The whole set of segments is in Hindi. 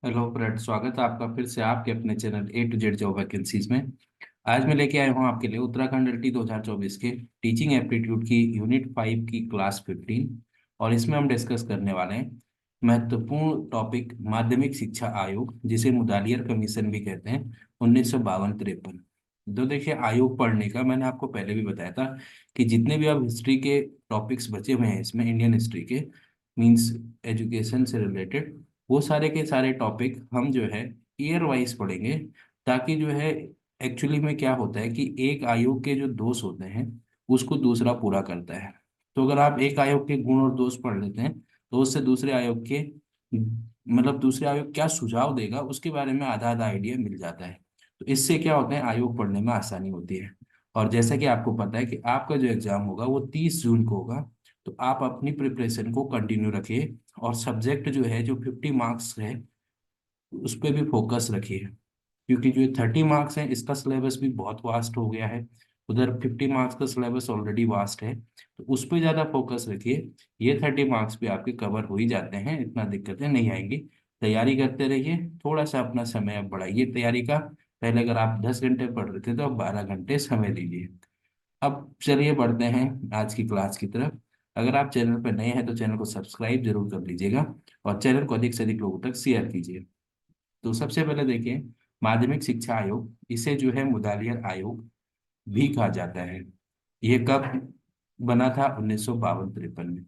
हेलो फ्रेंड, स्वागत है आपका फिर से आपके अपने channel A to Z job vacancies में। आज मैं लेके आया हूँ आपके लिए उत्तराखंड एलटी 2024 के टीचिंग एप्टीट्यूड की यूनिट 5 की क्लास 15। और इसमें हम डिस्कस करने वाले हैं महत्वपूर्ण टॉपिक माध्यमिक शिक्षा आयोग, जिसे मुदालियर कमीशन भी कहते हैं, 1952-53। तो देखिए, आयोग पढ़ने का मैंने आपको पहले भी बताया था कि जितने भी अब हिस्ट्री के टॉपिक्स बचे हुए हैं इसमें, इंडियन हिस्ट्री के मीन्स एजुकेशन से रिलेटेड, वो सारे के सारे टॉपिक हम जो है ईयर वाइज पढ़ेंगे। ताकि जो है एक्चुअली में क्या होता है कि एक आयोग के जो दोष होते हैं उसको दूसरा पूरा करता है। तो अगर आप एक आयोग के गुण और दोष पढ़ लेते हैं तो उससे दूसरे आयोग के मतलब दूसरे आयोग क्या सुझाव देगा उसके बारे में आधा आधा आइडिया मिल जाता है। तो इससे क्या होता है, आयोग पढ़ने में आसानी होती है। और जैसा कि आपको पता है कि आपका जो एग्जाम होगा वो 30 जून को होगा। तो आप अपनी प्रिपरेशन को कंटिन्यू रखिए और सब्जेक्ट जो है जो 50 मार्क्स है उस पर भी फोकस रखिए। क्योंकि जो 30 मार्क्स हैं इसका सिलेबस भी बहुत वास्ट हो गया है, उधर 50 मार्क्स का सिलेबस ऑलरेडी वास्ट है। तो उस पर ज़्यादा फोकस रखिए। ये 30 मार्क्स भी आपके कवर हो ही जाते हैं, इतना दिक्कतें नहीं आएंगी। तैयारी करते रहिए, थोड़ा सा अपना समय अब बढ़ाइए तैयारी का। पहले अगर आप 10 घंटे पढ़ रहे थे तो अब 12 घंटे समय दीजिए। अब चलिए बढ़ते हैं आज की क्लास की तरफ। अगर आप चैनल पर नए हैं तो चैनल को सब्सक्राइब जरूर कर लीजिएगा और चैनल को अधिक से अधिक लोगों तक शेयर कीजिए। तो सबसे पहले देखिए, माध्यमिक शिक्षा आयोग, इसे जो है मुदालियर आयोग भी कहा जाता है। ये कब बना था? 1952-53 में।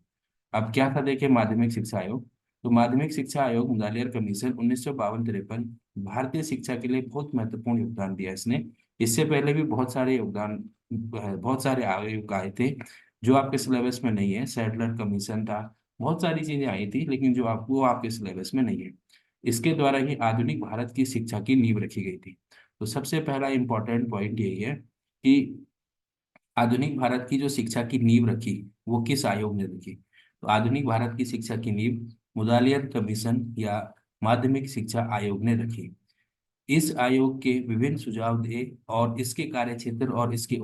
अब क्या था, देखिए, माध्यमिक शिक्षा आयोग। तो माध्यमिक शिक्षा आयोग मुदालियर कमीशन 1952-53 भारतीय शिक्षा के लिए बहुत महत्वपूर्ण योगदान दिया इसने। इससे पहले भी बहुत सारे आयोग आए थे जो आपके सिलेबस में नहीं है। सैडलर कमीशन था, बहुत सारी चीजें आई थी, लेकिन जो आप वो आपके सिलेबस में नहीं है। इसके द्वारा ही आधुनिक भारत की शिक्षा की नींव रखी गई थी। तो सबसे पहला इंपॉर्टेंट पॉइंट यही है कि आधुनिक भारत की जो शिक्षा की नींव रखी वो किस आयोग ने रखी। तो आधुनिक भारत की शिक्षा की नींव मुदालियर कमीशन या माध्यमिक शिक्षा आयोग ने रखी। इस आयोग के विभिन्न सुझाव दे और इसके कार्यक्षेत्र और इसके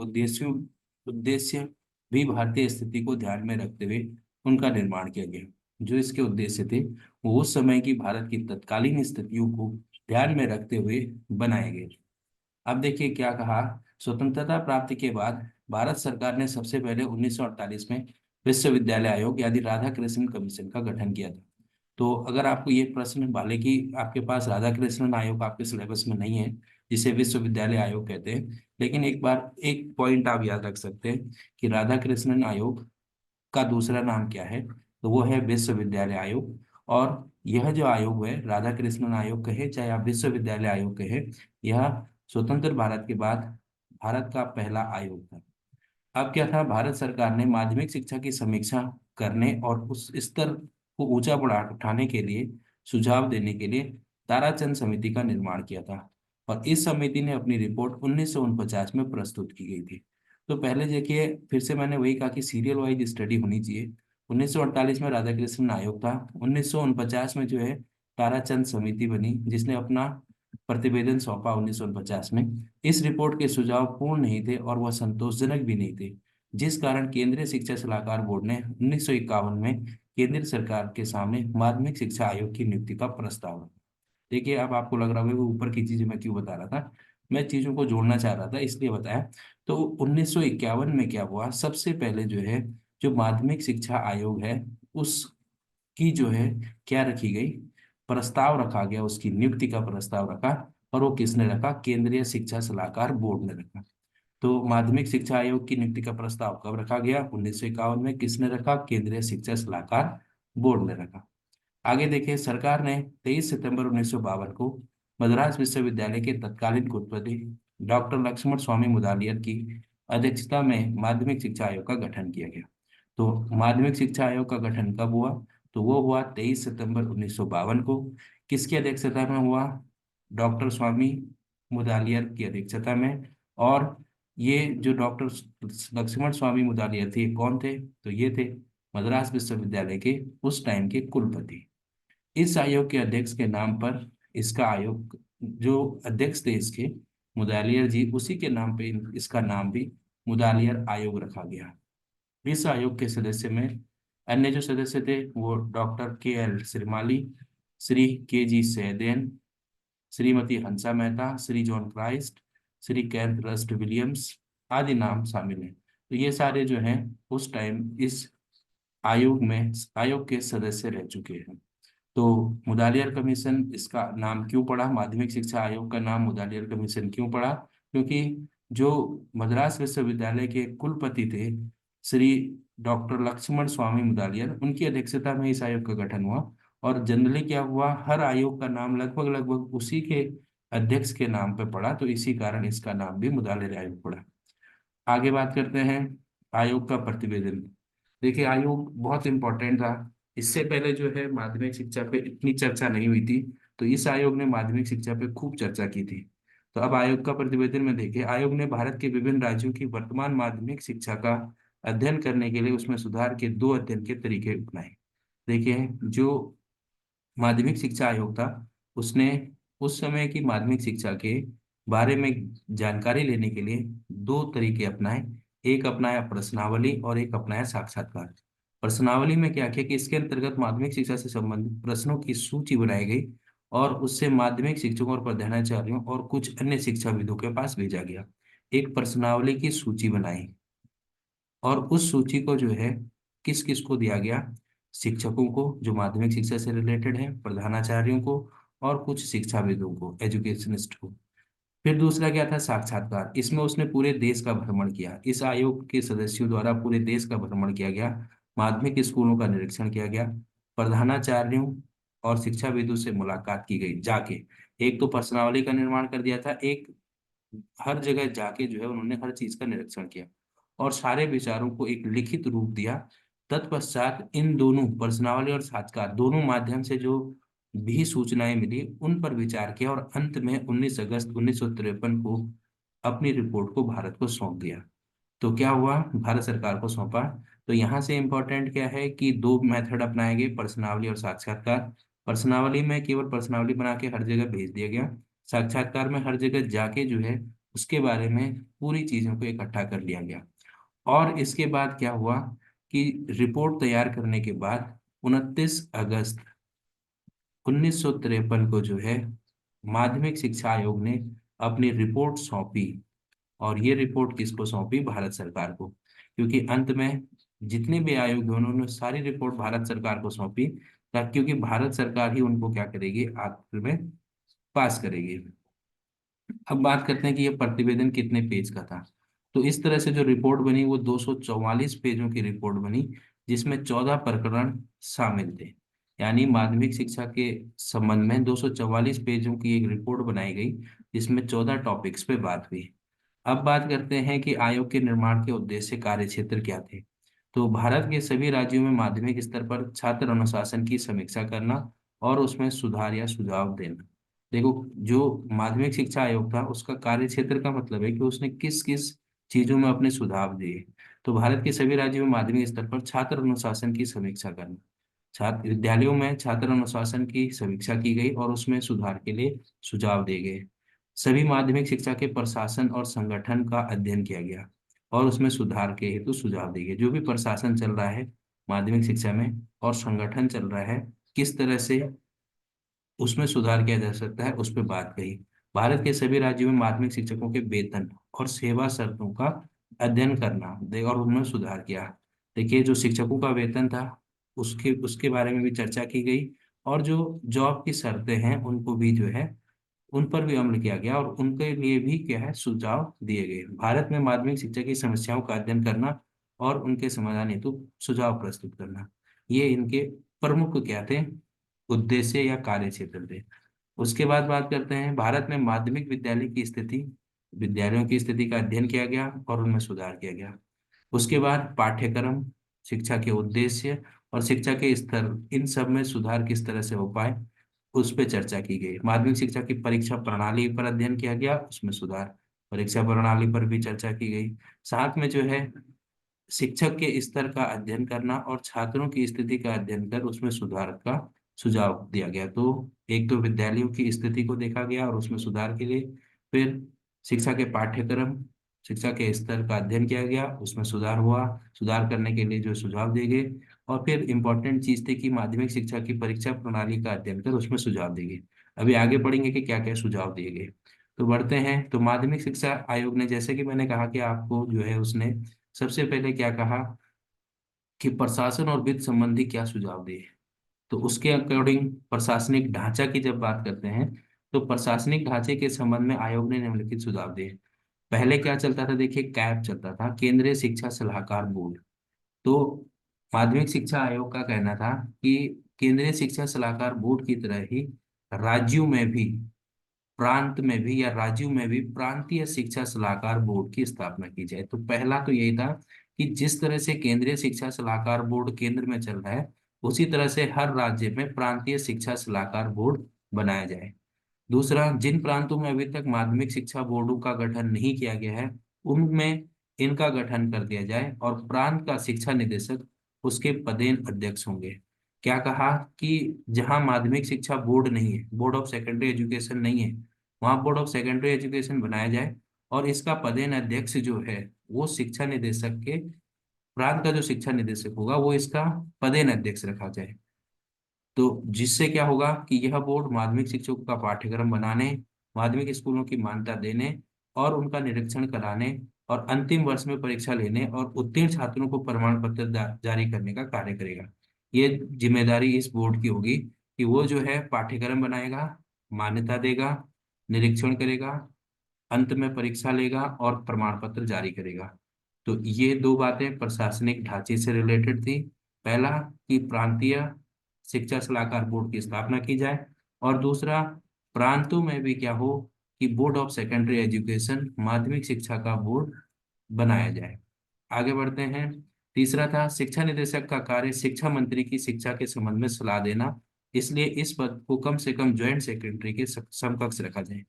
उद्देश्य भी भारतीय स्थिति को ध्यान में रखते हुए उनका निर्माण किया गया। जो इसके उद्देश्य थे वो उस समय की भारत की तत्कालीन स्थितियों को ध्यान में रखते हुए बनाए गए। अब देखिए क्या कहा। स्वतंत्रता प्राप्ति के बाद भारत सरकार ने सबसे पहले 1948 में विश्वविद्यालय आयोग यानी राधा कृष्णन कमीशन का गठन किया था। तो अगर आपको ये प्रश्न वाले कि आपके पास राधा कृष्णन आयोग आपके सिलेबस में नहीं है, जिसे विश्वविद्यालय आयोग कहते हैं, लेकिन एक बार एक पॉइंट आप याद रख सकते हैं कि राधा कृष्णन आयोग का दूसरा नाम क्या है। तो वो है विश्वविद्यालय आयोग। और यह जो आयोग है, राधा कृष्णन आयोग कहे चाहे आप विश्वविद्यालय आयोग कहे, यह स्वतंत्र भारत के बाद भारत का पहला आयोग था। अब क्या था, भारत सरकार ने माध्यमिक शिक्षा की समीक्षा करने और उस स्तर को ऊंचा बढ़ा उठाने के लिए सुझाव देने के लिए ताराचंद समिति का निर्माण किया था। और इस समिति ने अपनी रिपोर्ट 1949 में प्रस्तुत की गई थी। तो पहले देखिए, फिर से मैंने वही कहा कि सीरियल वाइज स्टडी होनी चाहिए। 1948 में राधा कृष्णन आयोग था, 1949 में जो है ताराचंद समिति बनी जिसने अपना प्रतिवेदन सौंपा 1949 में। इस रिपोर्ट के सुझाव पूर्ण नहीं थे और वह संतोषजनक भी नहीं थे, जिस कारण केंद्रीय शिक्षा सलाहकार बोर्ड ने 1951 में केंद्र सरकार के सामने माध्यमिक शिक्षा आयोग की नियुक्ति का प्रस्ताव रखा। देखिए, अब आपको लग रहा होगा वो ऊपर की चीजें मैं क्यों बता रहा था, मैं चीजों को जोड़ना चाह रहा था इसलिए बताया। तो 1951 में क्या हुआ, सबसे पहले जो है जो माध्यमिक शिक्षा आयोग है उसकी जो है क्या रखी गई, प्रस्ताव रखा गया, उसकी नियुक्ति का प्रस्ताव रखा। और वो किसने रखा? केंद्रीय शिक्षा सलाहकार बोर्ड ने रखा। तो माध्यमिक शिक्षा आयोग की नियुक्ति का प्रस्ताव कब रखा गया? 1951 में। किसने रखा? केंद्रीय शिक्षा सलाहकार बोर्ड ने रखा। आगे देखिए, सरकार ने 23 सितंबर 1952 को मद्रास विश्वविद्यालय के तत्कालीन कुलपति डॉक्टर लक्ष्मण स्वामी मुदालियर की अध्यक्षता में माध्यमिक शिक्षा आयोग का गठन किया गया। तो माध्यमिक शिक्षा आयोग का गठन कब हुआ? तो वो हुआ 23 सितंबर 1952 को। किसकी अध्यक्षता में हुआ? डॉक्टर स्वामी मुदालियर की अध्यक्षता में। और ये जो डॉक्टर लक्ष्मण स्वामी मुदालियर थे, ये कौन थे? तो ये थे मद्रास विश्वविद्यालय के उस टाइम के कुलपति। इस आयोग के अध्यक्ष के नाम पर इसका आयोग, जो अध्यक्ष थे इसके, मुदालियर जी, उसी के नाम पे इसका नाम भी मुदालियर आयोग रखा गया। इस आयोग के सदस्य में अन्य जो सदस्य थे वो डॉक्टर के L Shrimali, Shri K G Saiyidain, Shrimati Hansa Mehta, Shri John Christ, Shri Keith Rust Williams आदि नाम शामिल हैं। तो ये सारे जो हैं उस टाइम इस आयोग के सदस्य रह चुके हैं। तो मुदालियर कमीशन, इसका नाम क्यों पड़ा, माध्यमिक शिक्षा आयोग का नाम मुदालियर कमीशन क्यों पड़ा? क्योंकि जो मद्रास विश्वविद्यालय के कुलपति थे श्री डॉक्टर लक्ष्मण स्वामी मुदालियर, उनकी अध्यक्षता में इस आयोग का गठन हुआ। और जनरली क्या हुआ, हर आयोग का नाम लगभग लगभग उसी के अध्यक्ष के नाम पे पड़ा, तो इसी कारण इसका नाम भी मुदालियर आयोग पड़ा। आगे बात करते हैं आयोग का प्रतिवेदन। देखिए, आयोग बहुत इंपॉर्टेंट था। इससे पहले जो है माध्यमिक शिक्षा पे इतनी चर्चा नहीं हुई थी, तो इस आयोग ने माध्यमिक शिक्षा पे खूब चर्चा की थी। तो अब आयोग का प्रतिवेदन में देखिए, आयोग ने भारत के विभिन्न राज्यों की वर्तमान माध्यमिक शिक्षा का अध्ययन करने के लिए उसमें सुधार के 2 अध्ययन के तरीके अपनाए। देखिए, जो माध्यमिक शिक्षा आयोग था, उसने उस समय की माध्यमिक शिक्षा के बारे में जानकारी लेने के लिए 2 तरीके अपनाए। एक अपनाया प्रश्नावली और एक अपनाया साक्षात्कार। प्रश्नावली में क्या किया कि इसके अंतर्गत माध्यमिक शिक्षा से संबंधित प्रश्नों की सूची बनाई गई और उससे माध्यमिक शिक्षकों और प्रधानाचार्यों और कुछ अन्य शिक्षाविदों के पास भेजा गया। एक प्रश्नावली की सूची बनाई और उस सूची को जो है किस किस को दिया गया, शिक्षकों को जो माध्यमिक शिक्षा से रिलेटेड है, प्रधानाचार्यों को और कुछ शिक्षाविदों को, एजुकेशनिस्ट को। फिर दूसरा क्या था, साक्षात्कार। इसमें उसने पूरे देश का भ्रमण किया। इस आयोग के सदस्यों द्वारा पूरे देश का भ्रमण किया गया, माध्यमिक स्कूलों का निरीक्षण किया गया, प्रधानाचार्यों और शिक्षाविदों से मुलाकात की गई जाके। एक तो प्रश्नावली का निर्माण कर दिया था, एक हर जगह जाके जो है उन्होंने हर चीज का निरीक्षण किया और सारे विचारों को एक लिखित रूप दिया। तत्पश्चात इन दोनों प्रश्नावली और साक्षात्कार दोनों माध्यम से जो भी सूचनाएं मिली उन पर विचार किया और अंत में 19 अगस्त 1953 को अपनी रिपोर्ट को भारत को सौंप दिया। तो क्या हुआ, भारत सरकार को सौंपा। तो यहाँ से इम्पोर्टेंट क्या है कि 2 मेथड अपनाए गए, प्रश्नावली और साक्षात्कार। प्रश्नावली में केवल प्रश्नावली बना के हर जगह भेज दिया गया। साक्षात्कार में हर जगह जाके जो है उसके बारे में पूरी चीजों को इकट्ठा कर लिया गया। और इसके बाद क्या हुआ कि रिपोर्ट तैयार करने के बाद 29 अगस्त 1953 को जो है माध्यमिक शिक्षा आयोग ने अपनी रिपोर्ट सौंपी। और ये रिपोर्ट किसको सौंपी, भारत सरकार को। क्योंकि अंत में जितने भी आयोग हैं उन्होंने सारी रिपोर्ट भारत सरकार को सौंपी, ताकि क्योंकि भारत सरकार ही उनको क्या करेगी, आखिर में पास करेगी। अब बात करते हैं कि ये प्रतिवेदन कितने पेज का था। तो इस तरह से जो रिपोर्ट बनी वो 244 पेजों की रिपोर्ट बनी, जिसमें 14 प्रकरण शामिल थे। यानी माध्यमिक शिक्षा के संबंध में 244 पेजों की एक रिपोर्ट बनाई गई, जिसमें 14 टॉपिक्स पे बात हुई। अब बात करते हैं कि आयोग के निर्माण के उद्देश्य, कार्य क्षेत्र क्या थे। तो भारत के सभी राज्यों में माध्यमिक स्तर पर छात्र अनुशासन की समीक्षा करना और उसमें सुधार या सुझाव देना। देखो, जो माध्यमिक शिक्षा आयोग था उसका कार्य क्षेत्र का मतलब है कि उसने किस किस चीजों में अपने सुझाव दिए। तो भारत के सभी राज्यों में माध्यमिक स्तर पर छात्र अनुशासन की समीक्षा करना, छात्र विद्यालयों में छात्र अनुशासन की समीक्षा की गई और उसमें सुधार के लिए सुझाव दिए गए। सभी माध्यमिक शिक्षा के प्रशासन और संगठन का अध्ययन किया गया और उसमें सुधार के हेतु सुझाव दिए गए। जो भी प्रशासन चल रहा है माध्यमिक शिक्षा में और संगठन चल रहा है, किस तरह से उसमें सुधार किया जा सकता है, उस पर बात कही। भारत के सभी राज्यों में माध्यमिक शिक्षकों के वेतन और सेवा शर्तों का अध्ययन करना और उनमें सुधार किया। देखिए, जो शिक्षकों का वेतन था उसके उसके बारे में भी चर्चा की गई और जो जॉब की शर्तें हैं उनको भी जो है उन पर भी अमल किया गया और उनके लिए भी क्या है, सुझाव दिए गए। भारत में माध्यमिक शिक्षा की समस्याओं का अध्ययन करना और उनके समाधान हेतु सुझाव प्रस्तुत करना, ये इनके प्रमुख क्या थे, उद्देश्य या कार्य क्षेत्र थे। उसके बाद बात करते हैं भारत में माध्यमिक विद्यालय की स्थिति, विद्यालयों की स्थिति का अध्ययन किया गया और उनमें सुधार किया गया। उसके बाद पाठ्यक्रम, शिक्षा के उद्देश्य और शिक्षा के स्तर, इन सब में सुधार किस तरह से हो पाए उस पर चर्चा की गई। माध्यमिक शिक्षा की परीक्षा प्रणाली पर अध्ययन किया गया, उसमें सुधार, परीक्षा प्रणाली पर भी चर्चा की गई। साथ में जो है शिक्षक के स्तर का अध्ययन करना और छात्रों की स्थिति का अध्ययन कर उसमें सुधार का सुझाव दिया गया। तो एक तो विद्यालयों की स्थिति को देखा गया और उसमें सुधार के लिए, फिर शिक्षा के पाठ्यक्रम शिक्षा के स्तर का अध्ययन किया गया, उसमें सुधार हुआ, सुधार करने के लिए जो सुझाव दिए गए। और फिर इम्पोर्टेंट चीज थी कि माध्यमिक शिक्षा की परीक्षा प्रणाली का अध्ययन कर उसमें सुझाव दिए गए। अभी आगे पढ़ेंगे कि क्या क्या सुझाव दिए गए। तो बढ़ते हैं। तो माध्यमिक शिक्षा आयोग ने, जैसे कि मैंने कहा कि आपको जो है, उसने सबसे पहले क्या कहा कि प्रशासन और वित्त संबंधी क्या सुझाव दिए। तो उसके अकॉर्डिंग प्रशासनिक ढांचा की जब बात करते हैं, तो प्रशासनिक ढांचे के संबंध में आयोग ने निम्नलिखित सुझाव दिए। पहले क्या चलता था, देखिए कैब चलता था, केंद्रीय शिक्षा सलाहकार बोर्ड। तो माध्यमिक शिक्षा आयोग का कहना था कि केंद्रीय शिक्षा सलाहकार बोर्ड की तरह ही राज्यों में भी, प्रांत में भी या राज्यों में भी प्रांतीय शिक्षा सलाहकार बोर्ड की स्थापना की जाए। तो पहला तो यही था कि जिस तरह से केंद्रीय शिक्षा सलाहकार बोर्ड केंद्र में चल रहा है, उसी तरह से हर राज्य में प्रांतीय शिक्षा सलाहकार बोर्ड बनाया जाए। दूसरा, जिन प्रांतों में अभी तक माध्यमिक शिक्षा बोर्डों का गठन नहीं किया गया है, उनमें इनका गठन कर दिया जाए और प्रांत का शिक्षा निदेशक उसके पदेन अध्यक्ष होंगे। क्या कहा कि जहां माध्यमिक शिक्षा बोर्ड नहीं है, बोर्ड ऑफ सेकेंडरी एजुकेशन नहीं है, वहां बोर्ड ऑफ सेकेंडरी एजुकेशन बनाया जाए और इसका पदेन अध्यक्ष जो है वो शिक्षा निदेशक के, प्रांत का जो शिक्षा निदेशक होगा वो इसका पदेन अध्यक्ष रखा जाए। तो जिससे क्या होगा कि यह बोर्ड माध्यमिक शिक्षकों का पाठ्यक्रम बनाने, माध्यमिक स्कूलों की मान्यता देने और उनका निरीक्षण कराने और अंतिम वर्ष में परीक्षा लेने और उत्तीर्ण छात्रों को प्रमाण पत्र जारी करने का कार्य करेगा। ये जिम्मेदारी इस बोर्ड की होगी कि वो जो है पाठ्यक्रम बनाएगा, मान्यता देगा, निरीक्षण करेगा, अंत में परीक्षा लेगा और प्रमाण पत्र जारी करेगा। तो ये दो बातें प्रशासनिक ढांचे से रिलेटेड थी। पहला कि प्रांतीय शिक्षा सलाहकार बोर्ड की स्थापना की जाए, और दूसरा प्रांतों में भी क्या हो कि बोर्ड ऑफ सेकेंडरी एजुकेशन, माध्यमिक शिक्षा का बोर्ड बनाया जाए। आगे बढ़ते हैं। तीसरा था शिक्षा निदेशक का कार्य शिक्षा मंत्री की शिक्षा के संबंध में सलाह देना, इसलिए इस पद को कम से कम ज्वाइंट सेक्रेटरी के समकक्ष रखा जाए।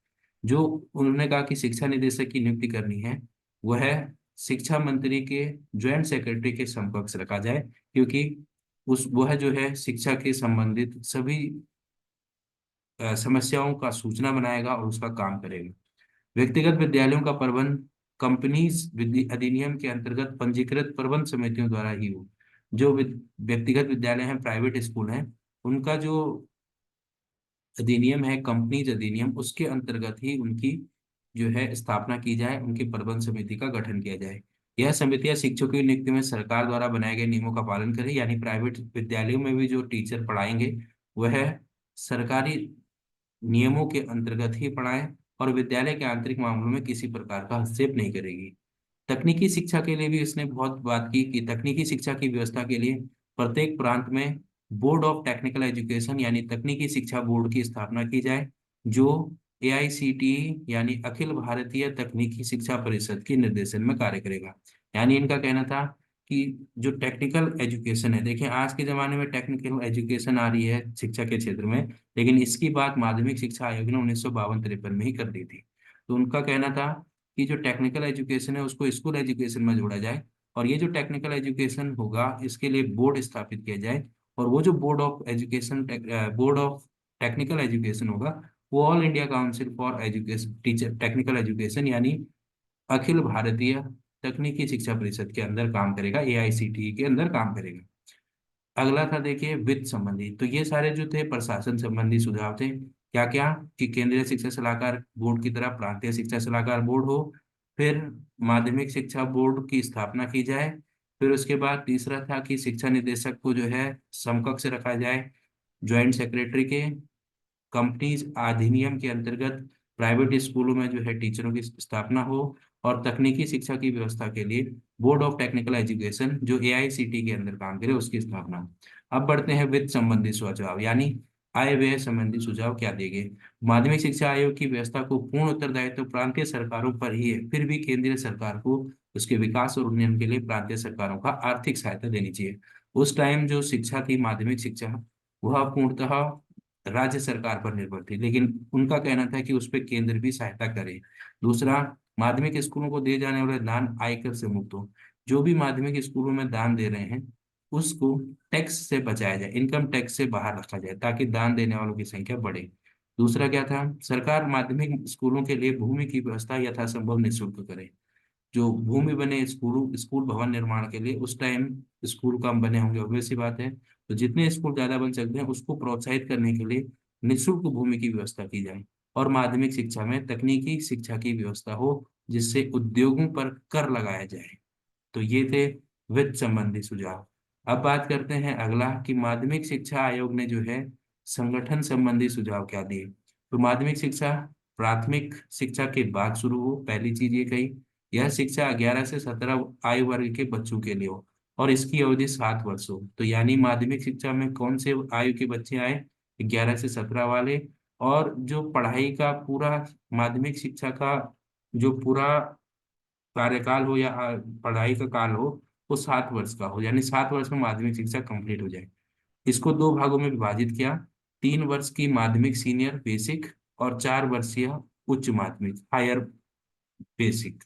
जो उन्होंने कहा कि शिक्षा निदेशक की नियुक्ति करनी है, वह शिक्षा मंत्री के ज्वाइंट सेक्रेटरी के समकक्ष रखा जाए, क्योंकि उस वह जो है शिक्षा के संबंधित सभी समस्याओं का सूचना बनाएगा और उसका काम करेगा। व्यक्तिगत विद्यालयों का प्रबंध कंपनीज अधिनियम के अंतर्गत पंजीकृत प्रबंध समितियों द्वारा ही हो। जो व्यक्तिगत विद्यालय हैं, प्राइवेट स्कूल हैं, उनका जो अधिनियम है, कंपनीज अधिनियम, उसके अंतर्गत ही उनकी जो है स्थापना की जाए, उनकी प्रबंध समिति का गठन किया जाए। यह समितियां शिक्षकों की नियुक्ति में सरकार द्वारा बनाए गए नियमों का पालन करें, यानी प्राइवेट विद्यालयों में भी जो टीचर पढ़ाएंगे वह सरकारी नियमों के अंतर्गत ही पढ़ाएं और विद्यालय के आंतरिक मामलों में किसी प्रकार का हस्तक्षेप नहीं करेगी। तकनीकी शिक्षा के लिए भी इसने बहुत बात की कि तकनीकी शिक्षा की व्यवस्था के लिए प्रत्येक प्रांत में बोर्ड ऑफ टेक्निकल एजुकेशन यानी तकनीकी शिक्षा बोर्ड की स्थापना की जाए, जो एआईसीटीई यानी अखिल भारतीय तकनीकी शिक्षा परिषद के निर्देशन में कार्य करेगा। यानी इनका कहना था कि जो टेक्निकल एजुकेशन है, देखें आज के जमाने में टेक्निकल एजुकेशन आ रही है शिक्षा के क्षेत्र में, लेकिन इसकी बात माध्यमिक शिक्षा आयोग ने 1952-53 में ही कर दी थी। तो उनका कहना था कि जो टेक्निकल एजुकेशन है उसको स्कूल एजुकेशन में जोड़ा जाए, और ये जो टेक्निकल एजुकेशन होगा इसके लिए बोर्ड स्थापित किया जाए, और वो जो बोर्ड ऑफ टेक्निकल एजुकेशन होगा वो all India council for education teacher technical education यानी अखिल भारतीय तकनीकी शिक्षा परिषद के अंदर काम करेगा, एआईसीटीई के अंदर काम करेगा। अगला था देखिए वित्त संबंधी। तो ये सारे जो थे प्रशासन संबंधी सुझाव थे। क्या क्या कि केंद्रीय शिक्षा सलाहकार बोर्ड की तरह प्रांतीय शिक्षा सलाहकार बोर्ड हो, फिर माध्यमिक शिक्षा बोर्ड की स्थापना की जाए, फिर उसके बाद तीसरा था कि शिक्षा निदेशक को जो है समकक्ष रखा जाए ज्वाइंट सेक्रेटरी के, कंपनीज अधिनियम के अंतर्गत प्राइवेट स्कूलों में जो है टीचरों की स्थापना हो, और तकनीकी शिक्षा की व्यवस्था के लिए बोर्ड ऑफ टेक्निकल एजुकेशन जो एआईसीटी के अंदर काम करे उसकी स्थापना हो। अब बढ़ते हैं वित्त संबंधी सुझाव, यानी आय व्यय संबंधी सुझाव क्या दिए गए। माध्यमिक शिक्षा आयोग की व्यवस्था को पूर्ण उत्तरदायित्व प्रांतीय सरकारों पर ही है, फिर भी केंद्रीय सरकार को उसके विकास और उन्नयन के लिए प्रांतीय सरकारों का आर्थिक सहायता देनी चाहिए। उस टाइम जो शिक्षा थी, माध्यमिक शिक्षा, वह पूर्णतः राज्य सरकार पर निर्भर थी, लेकिन उनका कहना था कि उस पर केंद्र भी सहायता करे। दूसरा, माध्यमिक स्कूलों को दिए जाने वाले दान आयकर से मुक्त हो। जो भी माध्यमिक स्कूलों में दान दे रहे हैं उसको टैक्स से बचाया जाए, इनकम टैक्स से बाहर रखा जाए, ताकि दान देने वालों की संख्या बढ़े। दूसरा क्या था, सरकार माध्यमिक स्कूलों के लिए भूमि की व्यवस्था यथासंभव निःशुल्क करे। जो भूमि बने स्कूल स्कूल भवन निर्माण के लिए, उस टाइम स्कूल कम बने होंगे, obvious सी बात है। तो जितने स्कूल ज्यादा बन सकते हैं उसको प्रोत्साहित करने के लिए निःशुल्क भूमि की व्यवस्था की जाए। और माध्यमिक शिक्षा में तकनीकी शिक्षा की व्यवस्था हो, जिससे उद्योगों पर कर लगाया जाए। तो ये थे वित्त संबंधी सुझाव। अब बात करते हैं अगला कि माध्यमिक शिक्षा आयोग ने जो है संगठन संबंधी सुझाव क्या दिए। तो माध्यमिक शिक्षा प्राथमिक शिक्षा के बाद शुरू हो, पहली चीज ये कही। यह शिक्षा 11 से 17 आयु वर्ग के बच्चों के लिए हो और इसकी अवधि 7 वर्ष हो। तो यानी माध्यमिक शिक्षा में कौन से आयु के बच्चे आए? 11 से 17 वाले। और जो पढ़ाई का पूरा माध्यमिक शिक्षा का जो पूरा कार्यकाल हो या पढ़ाई का काल हो, वो 7 वर्ष का हो, यानी 7 वर्ष में माध्यमिक शिक्षा कंप्लीट हो जाए। इसको दो भागों में विभाजित किया। 3 वर्ष की माध्यमिक सीनियर बेसिक और 4 वर्षीय उच्च माध्यमिक हायर बेसिक।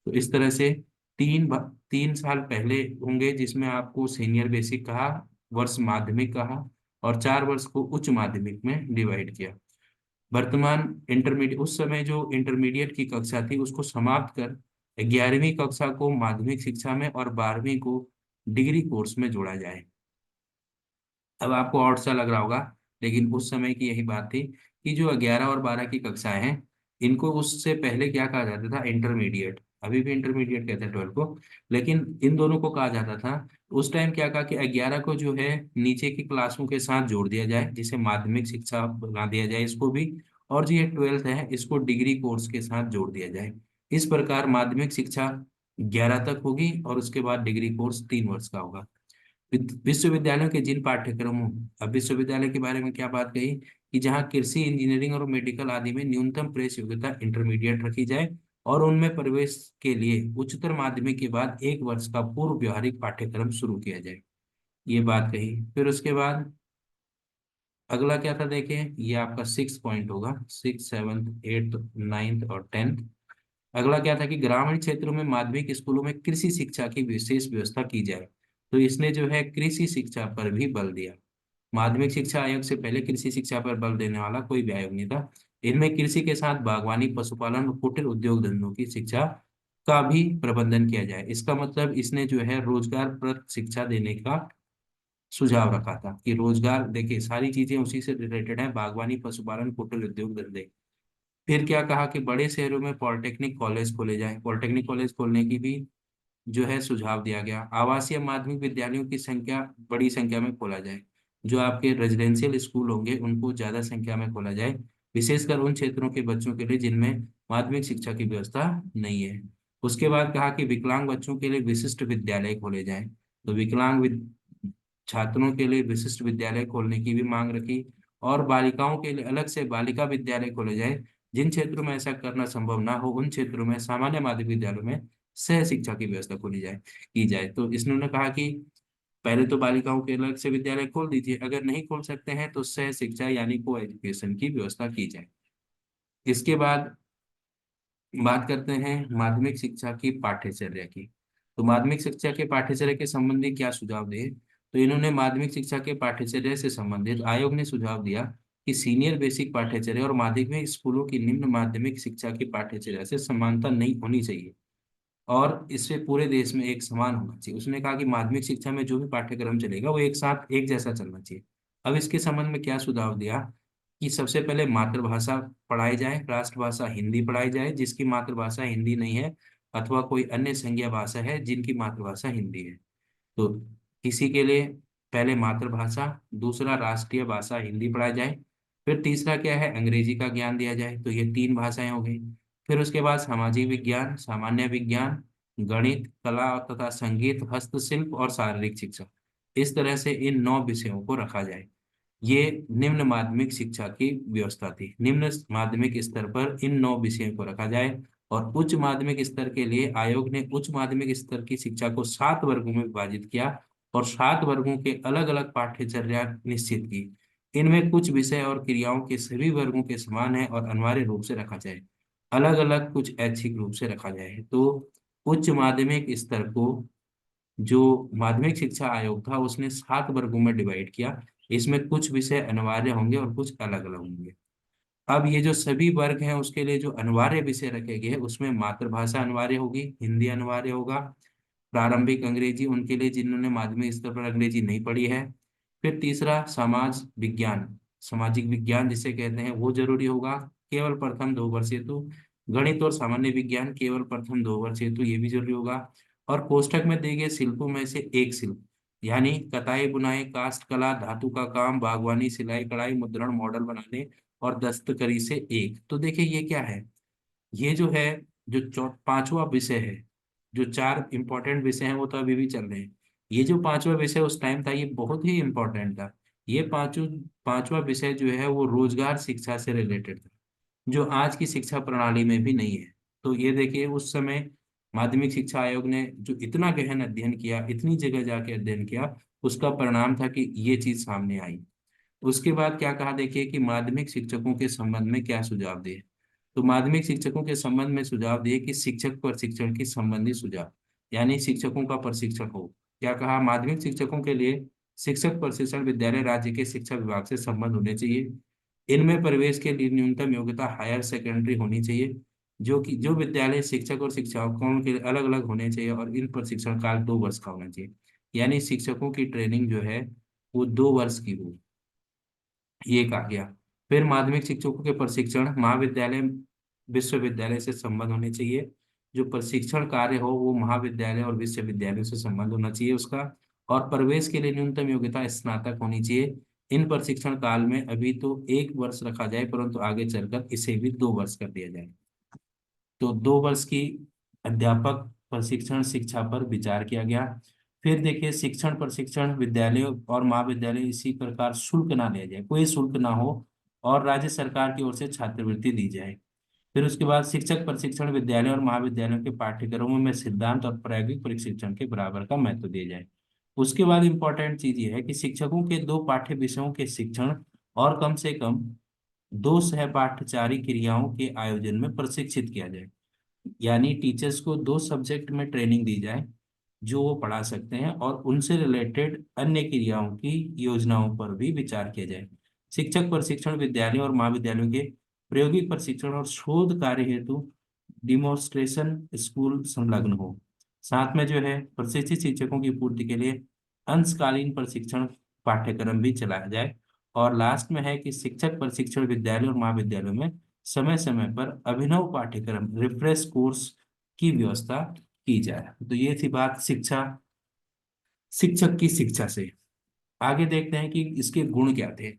तो इस तरह से 3 साल पहले होंगे जिसमें आपको सीनियर बेसिक कहा, वर्ष माध्यमिक कहा, और 4 वर्ष को उच्च माध्यमिक में डिवाइड किया। वर्तमान इंटरमीडिएट, उस समय जो इंटरमीडिएट की कक्षा थी उसको समाप्त कर 11वीं कक्षा को माध्यमिक शिक्षा में और 12वीं को डिग्री कोर्स में जोड़ा जाए। अब आपको और सा लग रहा होगा, लेकिन उस समय की यही बात थी कि जो 11 और 12 की कक्षाएं हैं, इनको उससे पहले क्या कहा जाता था? इंटरमीडिएट। अभी भी इंटरमीडिएट कहते हैं 12 को, लेकिन इन दोनों को कहा जाता था। उस टाइम क्या कहा कि 11 को जो है नीचे की क्लासों के साथ जोड़ दिया जाए, जिसे माध्यमिक शिक्षा बना दिया जाए इसको भी। और जो ये 12th है इसको डिग्री कोर्स के साथ जोड़ दिया जाए। इस प्रकार माध्यमिक शिक्षा 11 तक होगी और उसके बाद डिग्री कोर्स 3 वर्ष का होगा। विश्वविद्यालयों के जिन पाठ्यक्रमों, अब विश्वविद्यालय के बारे में क्या बात कही कि जहाँ कृषि, इंजीनियरिंग और मेडिकल आदि में न्यूनतम प्रवेश योग्यता इंटरमीडिएट रखी जाए और उनमें प्रवेश के लिए उच्चतर माध्यमिक के बाद 1 वर्ष का पूर्व व्यावहारिक पाठ्यक्रम शुरू किया जाए, ये बात कही। फिर उसके बाद अगला क्या था देखें, ये आपका 6 पॉइंट होगा, 6, 7, 8, 9 और 10। अगला क्या था कि ग्रामीण क्षेत्रों में माध्यमिक स्कूलों में कृषि शिक्षा की विशेष व्यवस्था की जाए। तो इसने जो है कृषि शिक्षा पर भी बल दिया। माध्यमिक शिक्षा आयोग से पहले कृषि शिक्षा पर बल देने वाला कोई भी आयोग नहीं था। इनमें कृषि के साथ बागवानी, पशुपालन और कुटीर उद्योग धंधों की शिक्षा का भी प्रबंधन किया जाए। इसका मतलब इसने जो है रोजगारप्रद शिक्षा देने का सुझाव रखा था कि रोजगार, देखिए सारी चीजें उसी से रिलेटेड है, बागवानी, पशुपालन, कुटीर उद्योग धंधे। फिर क्या कहा कि बड़े शहरों में पॉलिटेक्निक कॉलेज खोले जाए, पॉलिटेक्निक कॉलेज खोलने की भी जो है सुझाव दिया गया। आवासीय माध्यमिक विद्यालयों की संख्या बड़ी संख्या में खोला जाए, जो आपके रेजिडेंशियल स्कूल होंगे उनको ज्यादा संख्या में खोला जाए, विशेषकर उन क्षेत्रों के बच्चों के लिए जिनमें माध्यमिक शिक्षा की व्यवस्था नहीं है। उसके बाद कहा कि विकलांग बच्चों के लिए विशिष्ट विद्यालय खोले जाएं। तो छात्रों के लिए विशिष्ट विद्यालय खोलने की भी मांग रखी। और बालिकाओं के लिए अलग से बालिका विद्यालय खोले जाए। जिन क्षेत्रों में ऐसा करना संभव ना हो उन क्षेत्रों में सामान्य माध्यमिक विद्यालयों में सह शिक्षा की व्यवस्था खोली जाए की जाए। तो इसने कहा कि पहले तो बालिकाओं के अलग से विद्यालय खोल दीजिए, अगर नहीं खोल सकते हैं तो सह शिक्षा यानी को एजुकेशन की व्यवस्था की जाए। इसके बाद बात करते हैं माध्यमिक शिक्षा की पाठ्यचर्या की। तो माध्यमिक शिक्षा के पाठ्यचर्या के संबंधी क्या सुझाव दिए? तो इन्होंने माध्यमिक शिक्षा के पाठ्यचर्या से संबंधित आयोग ने सुझाव दिया कि सीनियर बेसिक पाठ्यचर्या और माध्यमिक स्कूलों की निम्न माध्यमिक शिक्षा की पाठ्यचर्या से समानता नहीं होनी चाहिए और इससे पूरे देश में एक समान होना चाहिए। उसने कहा कि माध्यमिक शिक्षा में जो भी पाठ्यक्रम चलेगा वो एक साथ एक जैसा चलना चाहिए। अब इसके संबंध में क्या सुझाव दिया कि सबसे पहले मातृभाषा पढ़ाई जाए, राष्ट्रभाषा हिंदी पढ़ाई जाए जिसकी मातृभाषा हिंदी नहीं है, अथवा कोई अन्य संज्ञा भाषा है जिनकी मातृभाषा हिंदी है। तो किसी के लिए पहले मातृभाषा, दूसरा राष्ट्रीय भाषा हिंदी पढ़ाई जाए, फिर तीसरा क्या है अंग्रेजी का ज्ञान दिया जाए। तो ये 3 भाषाएं हो गई। फिर उसके बाद सामाजिक विज्ञान, सामान्य विज्ञान, गणित, कला तथा संगीत, हस्तशिल्प और शारीरिक शिक्षा, इस तरह से इन 9 विषयों को रखा जाए। ये निम्न माध्यमिक शिक्षा की व्यवस्था थी। निम्न माध्यमिक स्तर पर इन 9 विषयों को रखा जाए। और उच्च माध्यमिक स्तर के लिए आयोग ने उच्च माध्यमिक स्तर की शिक्षा को 7 वर्गों में विभाजित किया और 7 वर्गों के अलग अलग पाठ्यचर्या निश्चित की। इनमें कुछ विषय और क्रियाओं के सभी वर्गों के समान है और अनिवार्य रूप से रखा जाए, अलग अलग कुछ ऐच्छिक रूप से रखा जाए। तो उच्च माध्यमिक स्तर को जो माध्यमिक शिक्षा आयोग था उसने 7 वर्गों में डिवाइड किया। इसमें कुछ विषय अनिवार्य होंगे और कुछ अलग अलग होंगे। अब ये जो सभी वर्ग हैं उसके लिए जो अनिवार्य विषय रखे गए हैं उसमें मातृभाषा अनिवार्य होगी, हिंदी अनिवार्य होगा, प्रारंभिक अंग्रेजी उनके लिए जिन्होंने माध्यमिक स्तर पर अंग्रेजी नहीं पढ़ी है। फिर तीसरा समाज विज्ञान, सामाजिक विज्ञान जिसे कहते हैं वो जरूरी होगा केवल प्रथम 2 वर्ष हेतु। गणित और सामान्य विज्ञान केवल प्रथम 2 वर्ष हेतु, ये भी जरूरी होगा। और कोष्ठक में दिए गए शिल्पों में से एक शिल्प, यानी कताई बुनाई, काष्ठ कला, धातु का काम, बागवानी, सिलाई कढ़ाई, मुद्रण, मॉडल बनाने और दस्तकारी से एक। तो देखिए ये क्या है, ये जो है जो पांचवा विषय है, जो चार इंपॉर्टेंट विषय हैं वो तो अभी भी चल रहे हैं। ये जो पांचवा विषय उस टाइम था ये बहुत ही इंपॉर्टेंट था। ये पांचवा विषय जो है वो रोजगार शिक्षा से रिलेटेड था, जो आज की शिक्षा प्रणाली में भी नहीं है। तो ये देखिए उस समय माध्यमिक शिक्षा आयोग ने जो इतना गहन अध्ययन किया, इतनी जगह जाके अध्ययन किया, उसका परिणाम था कि ये चीज सामने आई। उसके बाद क्या कहा देखिए कि माध्यमिक शिक्षकों के संबंध में क्या सुझाव दिए। तो माध्यमिक शिक्षकों के संबंध में सुझाव दिए कि शिक्षक प्रशिक्षण की संबंधी सुझाव, यानी शिक्षकों का प्रशिक्षण हो। क्या कहा, माध्यमिक शिक्षकों के लिए शिक्षक प्रशिक्षण विद्यालय राज्य के शिक्षा विभाग से संबंध होने चाहिए। इनमें प्रवेश के लिए न्यूनतम योग्यता हायर सेकेंडरी होनी चाहिए, जो विद्यालय शिक्षक और शिक्षकों के अलग अलग होने चाहिए, और इन प्रशिक्षण काल 2 वर्ष का होना चाहिए, यानी शिक्षकों की ट्रेनिंग जो है वो 2 वर्ष की हो, ये कहा गया। फिर माध्यमिक शिक्षकों के प्रशिक्षण महाविद्यालय विश्वविद्यालय से संबंध होने चाहिए, जो प्रशिक्षण कार्य हो वो महाविद्यालय और विश्वविद्यालय से संबंध होना चाहिए उसका। और प्रवेश के लिए न्यूनतम योग्यता स्नातक होनी चाहिए। इन प्रशिक्षण काल में अभी तो 1 वर्ष रखा जाए, परंतु आगे चलकर इसे भी 2 वर्ष कर दिया जाए। तो 2 वर्ष की अध्यापक प्रशिक्षण शिक्षा पर विचार किया गया। फिर देखिए शिक्षण प्रशिक्षण विद्यालयों और महाविद्यालय इसी प्रकार शुल्क ना लिया जाए, कोई शुल्क ना हो, और राज्य सरकार की ओर से छात्रवृत्ति दी जाए। फिर उसके बाद शिक्षक प्रशिक्षण विद्यालय और महाविद्यालयों के पाठ्यक्रमों में सिद्धांत और प्रायोगिक प्रशिक्षण के बराबर का महत्व दिया जाए। उसके बाद इंपॉर्टेंट चीज ये है कि शिक्षकों के 2 पाठ्य विषयों के शिक्षण और कम से कम 2 सहपाठचारी क्रियाओं के आयोजन में प्रशिक्षित किया जाए, यानी टीचर्स को 2 सब्जेक्ट में ट्रेनिंग दी जाए जो वो पढ़ा सकते हैं, और उनसे रिलेटेड अन्य क्रियाओं की योजनाओं पर भी विचार किया जाए। शिक्षक प्रशिक्षण विद्यालयों और महाविद्यालयों के प्रायोगिक प्रशिक्षण और शोध कार्य हेतु डिमोन्स्ट्रेशन स्कूल संलग्न हो। साथ में जो है प्रशिक्षित शिक्षकों की पूर्ति के लिए अंशकालीन प्रशिक्षण पाठ्यक्रम भी चलाया जाए। और लास्ट में है कि शिक्षक प्रशिक्षण विद्यालय और महाविद्यालयों में समय समय पर अभिनव पाठ्यक्रम रिफ्रेश कोर्स की व्यवस्था की जाए। तो ये थी बात शिक्षा, शिक्षक की शिक्षा से। आगे देखते हैं कि इसके गुण क्या थे।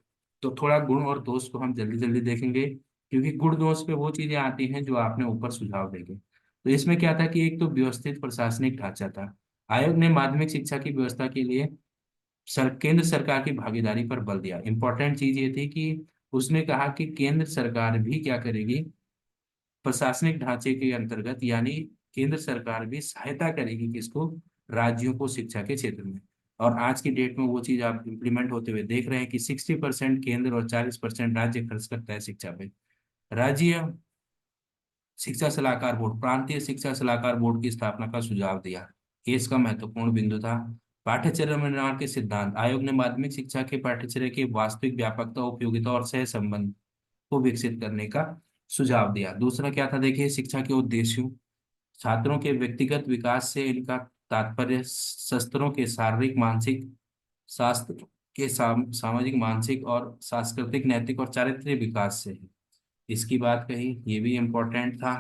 तो थोड़ा गुण और दोष को हम जल्दी जल्दी देखेंगे, क्योंकि गुण दोष पे वो चीजें आती हैं जो आपने ऊपर सुझाव देंगे। तो इसमें क्या था कि एक तो व्यवस्थित प्रशासनिक ढांचा था। आयोग ने माध्यमिक शिक्षा की व्यवस्था के लिए केंद्र सरकार की भागीदारी पर बल दिया। इंपॉर्टेंट चीज ये थी कि उसने कहा कि केंद्र सरकार भी क्या करेगी, प्रशासनिक ढांचे के अंतर्गत, यानी केंद्र सरकार भी सहायता करेगी किसको, राज्यों को शिक्षा के क्षेत्र में। और आज की डेट में वो चीज आप इम्प्लीमेंट होते हुए देख रहे हैं कि 60% केंद्र और 40% राज्य खर्च करता है शिक्षा पे। राज्य शिक्षा सलाहकार बोर्ड, प्रांतीय शिक्षा सलाहकार बोर्ड की स्थापना का सुझाव दिया, ये इसका महत्वपूर्ण बिंदु था। पाठ्यचर्या निर्माण के सिद्धांत, आयोग ने माध्यमिक शिक्षा के पाठ्यचर्या की वास्तविक व्यापकता, उपयोगिता और सह संबंध को विकसित करने का सुझाव दिया। दूसरा क्या था देखिए, शिक्षा के उद्देश्यों, छात्रों के व्यक्तिगत विकास से इनका तात्पर्य शस्त्रों के शारीरिक मानसिक शास्त्र के सामाजिक मानसिक और सांस्कृतिक नैतिक और चारित्र्य विकास से है, इसकी बात कही, ये भी इम्पोर्टेंट था।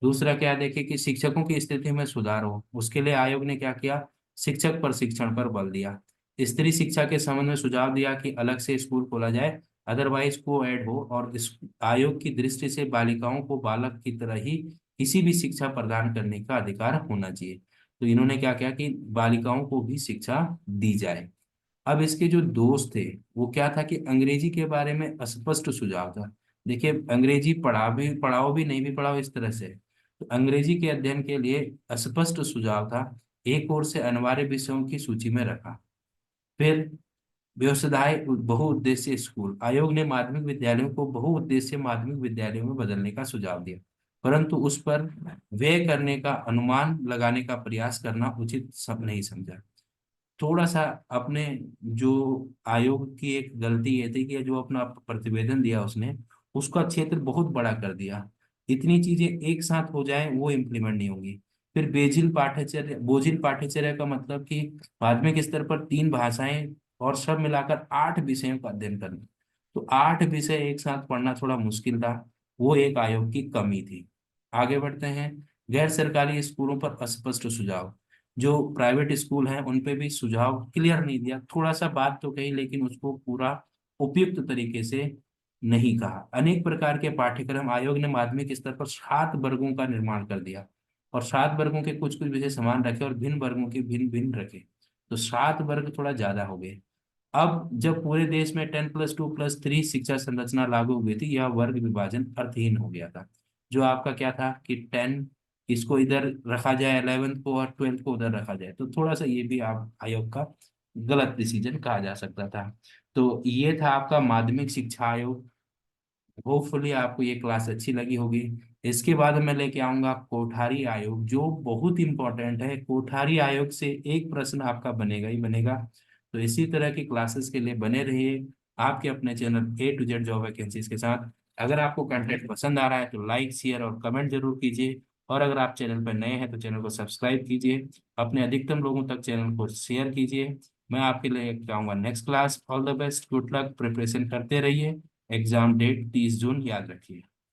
दूसरा क्या देखे कि शिक्षकों की स्थिति में सुधार हो, उसके लिए आयोग ने क्या किया, शिक्षक प्रशिक्षण पर बल दिया। स्त्री शिक्षा के संबंध में सुझाव दिया कि अलग से स्कूल खोला जाए, अदरवाइज को ऐड हो, और इस आयोग की दृष्टि से बालिकाओं को बालक की तरह ही किसी भी शिक्षा प्रदान करने का अधिकार होना चाहिए। तो इन्होंने क्या किया कि बालिकाओं को भी शिक्षा दी जाए। अब इसके जो दोष थे वो क्या था कि अंग्रेजी के बारे में अस्पष्ट सुझाव था। देखिए अंग्रेजी पढ़ाओ भी नहीं भी पढ़ाओ इस तरह से, तो अंग्रेजी के अध्ययन के लिए अस्पष्ट सुझाव था। एक ओर से अनिवार्य विषयों की सूची में रखा। फिर व्यवसाय बहुउद्देशीय स्कूल, आयोग ने माध्यमिक विद्यालयों को बहुउद्देशीय माध्यमिक विद्यालयों में बदलने का सुझाव दिया, परंतु उस पर व्यय करने का अनुमान लगाने का प्रयास करना उचित सब नहीं समझा। थोड़ा सा अपने जो आयोग की एक गलती ये थी कि जो अपना प्रतिवेदन दिया उसने, उसका क्षेत्र बहुत बड़ा कर दिया। इतनी चीजें एक साथ हो जाए वो इम्प्लीमेंट नहीं होंगी। फिर बोझिल पाठ्यचर्या का मतलब कि माध्यमिक स्तर पर 3 भाषाएं और सब मिलाकर 8 विषयों का अध्ययन करना। तो 8 विषय एक साथ पढ़ना थोड़ा मुश्किल था, वो एक आयोग की कमी थी। आगे बढ़ते हैं। गैर सरकारी स्कूलों पर अस्पष्ट सुझाव। जो प्राइवेट स्कूल हैं उन पे भी सुझाव क्लियर नहीं दिया, थोड़ा सा बात तो कही लेकिन उसको पूरा उपयुक्त तरीके से नहीं कहा। अनेक प्रकार के पाठ्यक्रम, आयोग ने माध्यमिक स्तर पर 7 वर्गों का निर्माण कर दिया और 7 वर्गों के कुछ कुछ विषय समान रखे और भिन्न वर्गों के भिन्न भिन्न रखे। तो 7 वर्ग थोड़ा ज्यादा हो गए। अब जब पूरे देश में 10+2+3 शिक्षा संरचना लागू हुई थी, यह वर्ग विभाजन अर्थहीन हो गया था। जो आपका क्या था कि 10 इसको इधर रखा जाए, 11th को और 12th को उधर रखा जाए, तो थोड़ा सा ये भी आप आयोग का गलत डिसीजन कहा जा सकता था। तो ये था आपका माध्यमिक शिक्षा आयोग। होपफुली आपको ये क्लास अच्छी लगी होगी। इसके बाद मैं लेके आऊंगा कोठारी आयोग, जो बहुत इंपॉर्टेंट है। कोठारी आयोग से एक प्रश्न आपका बनेगा ही बनेगा। तो इसी तरह की क्लासेस के लिए बने रहिए आपके अपने channel A to Z job vacancies के साथ। अगर आपको कंटेंट पसंद आ रहा है तो लाइक शेयर और कमेंट जरूर कीजिए। और अगर आप चैनल पर नए हैं तो चैनल को सब्सक्राइब कीजिए, अपने अधिकतम लोगों तक चैनल को शेयर कीजिए। मैं आपके लिए आऊंगा next class. All the best, good luck, preparation करते रहिए। एग्जाम डेट 30 जून याद रखिए।